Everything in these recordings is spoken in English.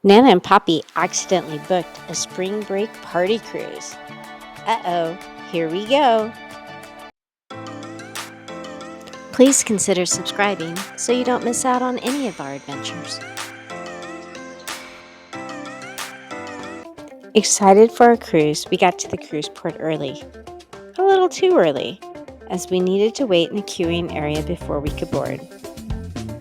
Nana and Poppy accidentally booked a spring break party cruise. Uh-oh, here we go. Please consider subscribing so you don't miss out on any of our adventures. Excited for our cruise, we got to the cruise port early. A little too early, as we needed to wait in the queuing area before we could board.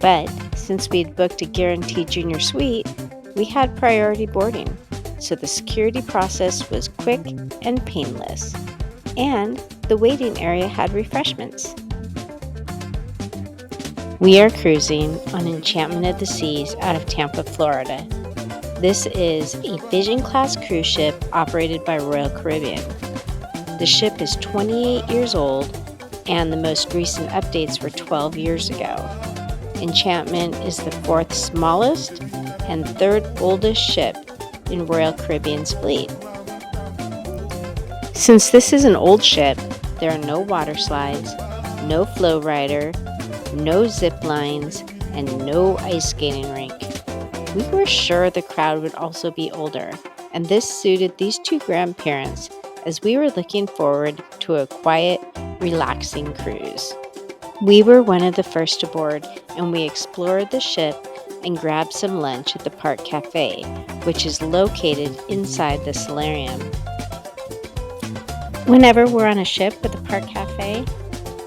But since we had booked a guaranteed junior suite, we had priority boarding, so the security process was quick and painless, and the waiting area had refreshments. We are cruising on Enchantment of the Seas out of Tampa, Florida. This is a Vision Class cruise ship operated by Royal Caribbean. The ship is 28 years old, and the most recent updates were 12 years ago. Enchantment is the fourth smallest and third oldest ship in Royal Caribbean's fleet. Since this is an old ship, there are no water slides, no flow rider, no zip lines, and no ice skating rink. We were sure the crowd would also be older, and this suited these two grandparents as we were looking forward to a quiet, relaxing cruise. We were one of the first aboard, and we explored the ship and grabbed some lunch at the Park Cafe, which is located inside the solarium. Whenever we're on a ship with a Park Cafe,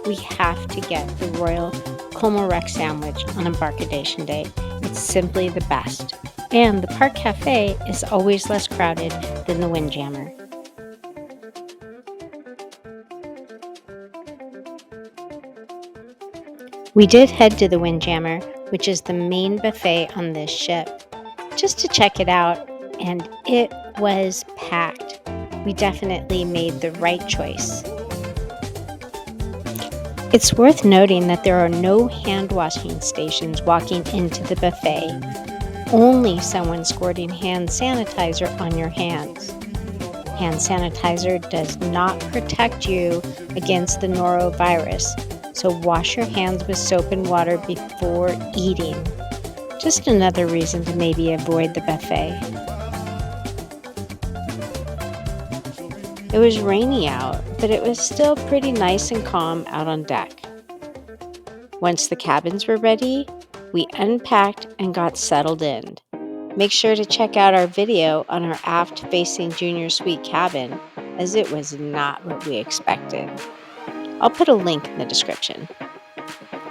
we have to get the Royal Como Rex sandwich on embarkation day. It's simply the best. And the Park Cafe is always less crowded than the Windjammer. We did head to the Windjammer, which is the main buffet on this ship, just to check it out, and it was packed. We definitely made the right choice. It's worth noting that there are no hand washing stations walking into the buffet, only someone squirting hand sanitizer on your hands. Hand sanitizer does not protect you against the norovirus, so wash your hands with soap and water before eating. Just another reason to maybe avoid the buffet. It was rainy out, but it was still pretty nice and calm out on deck. Once the cabins were ready, we unpacked and got settled in. Make sure to check out our video on our aft-facing junior suite cabin, as it was not what we expected. I'll put a link in the description.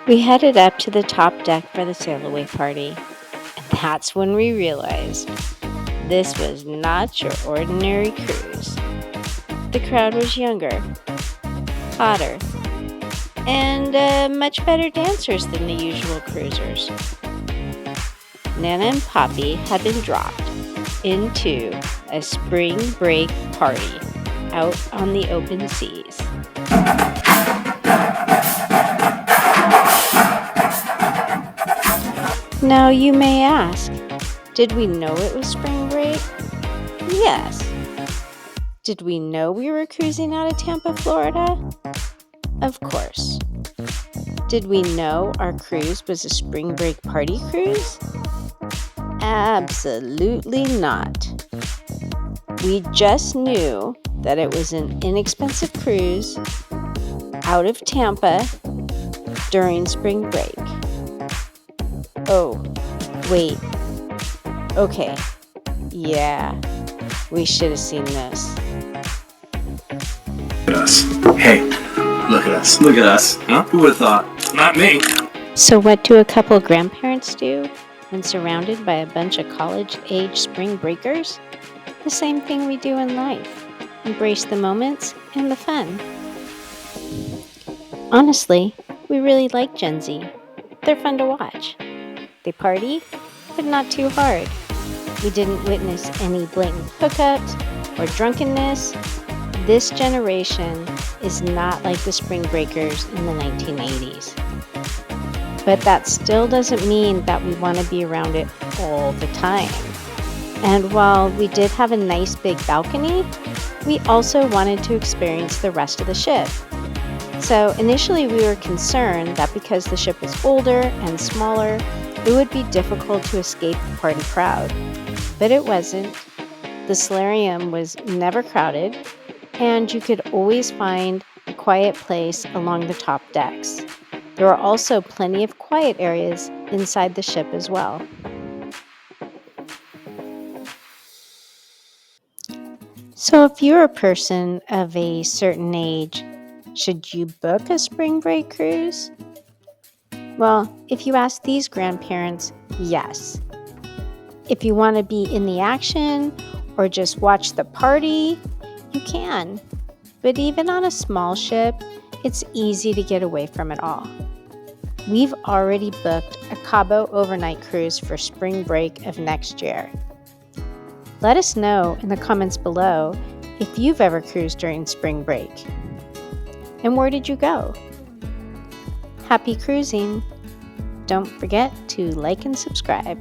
We headed up to the top deck for the sail-away party, and that's when we realized this was not your ordinary cruise. The crowd was younger, hotter, and much better dancers than the usual cruisers. Nana and Poppy had been dropped into a spring break party out on the open seas. Now you may ask, did we know it was spring break? Yes. Did we know we were cruising out of Tampa, Florida? Of course. Did we know our cruise was a spring break party cruise? Absolutely not. We just knew that it was an inexpensive cruise out of Tampa during spring break. Oh, wait. Okay. Yeah, we should have seen this. Look at us. Hey, look at us. Look at us. Huh? Who would have thought? Not me. So what do a couple of grandparents do when surrounded by a bunch of college-age spring breakers? The same thing we do in life. Embrace the moments and the fun. Honestly, we really like Gen Z. They're fun to watch. They party, but not too hard. We didn't witness any blatant hookups or drunkenness. This generation is not like the spring breakers in the 1980s. But that still doesn't mean that we want to be around it all the time. And while we did have a nice big balcony, we also wanted to experience the rest of the ship. So initially we were concerned that because the ship was older and smaller, it would be difficult to escape the party crowd. but it wasn't. The solarium was never crowded, and you could always find a quiet place along the top decks. There were also plenty of quiet areas inside the ship as well. So, if you're a person of a certain age, should you book a spring break cruise? Well, if you ask these grandparents, yes. If you want to be in the action or just watch the party, you can. But even on a small ship, it's easy to get away from it all. We've already booked a Cabo overnight cruise for spring break of next year. Let us know in the comments below if you've ever cruised during spring break. And where did you go? Happy cruising! Don't forget to like and subscribe.